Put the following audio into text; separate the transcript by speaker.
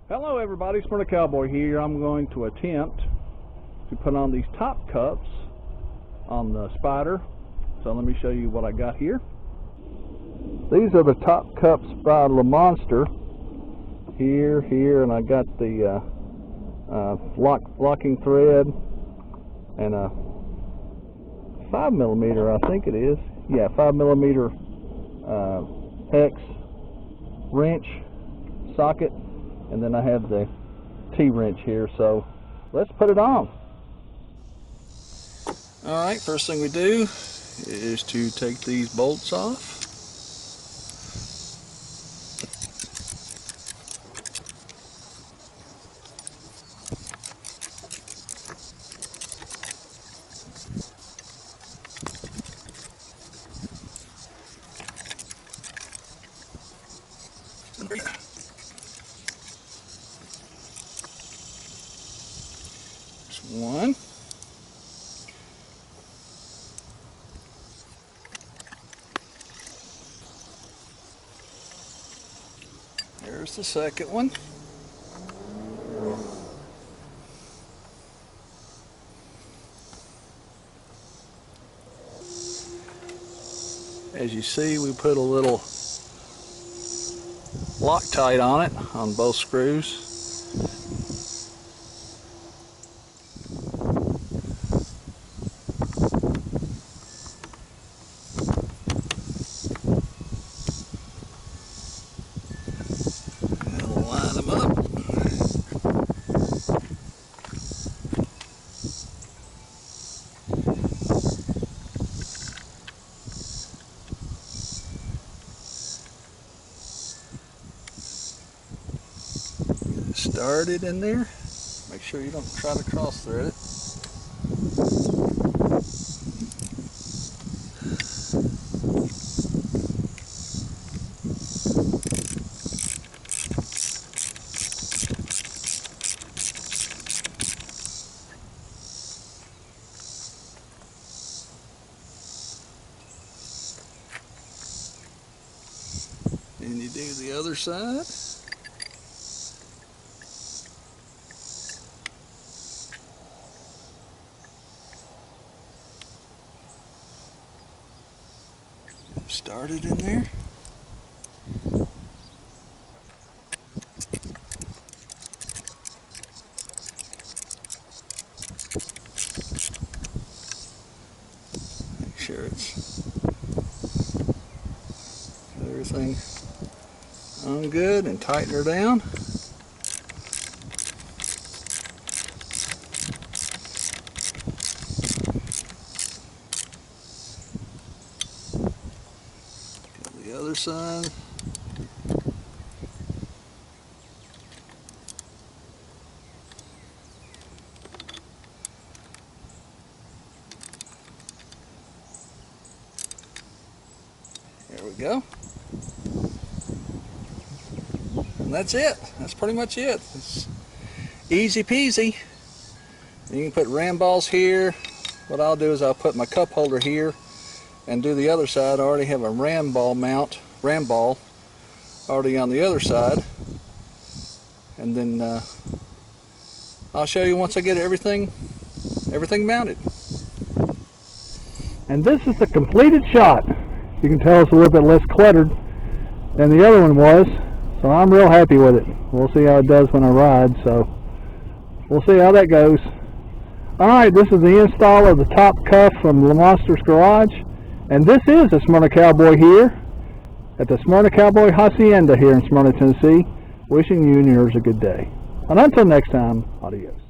Speaker 1: Hello everybody, Smyrna Cowboy here. I'm going to attempt to put on these top cups on the Spider. So let me show you what I got here. These are the top cups by Lamonster. Here, and I got the locking thread and a 5mm, I think it is. Yeah, 5mm hex wrench socket. And then I have the T-wrench here, so let's put it on. Alright, first thing we do is to take these bolts off. One. There's the second one. As you see, we put a little Loctite on it on both screws. Line them up. Started in there. Make sure you don't try to cross thread it. And you do the other side. Started in there. Make sure it's everything on good and tighten her down. The other side. There we go. And that's it. That's pretty much it. It's easy peasy. You can put ram balls here. What I'll do is I'll put my cup holder here and do the other side. I already have a ram ball already on the other side. And then I'll show you once I get everything mounted. And this is the completed shot. You can tell it's a little bit less cluttered than the other one was, so I'm real happy with it. We'll see how it does when I ride, so we'll see how that goes. Alright, this is the install of the top cuff from Lamonster's garage, and this is the Smyrna Cowboy here at the Smyrna Cowboy Hacienda here in Smyrna, Tennessee, wishing you and yours a good day. And until next time, adios.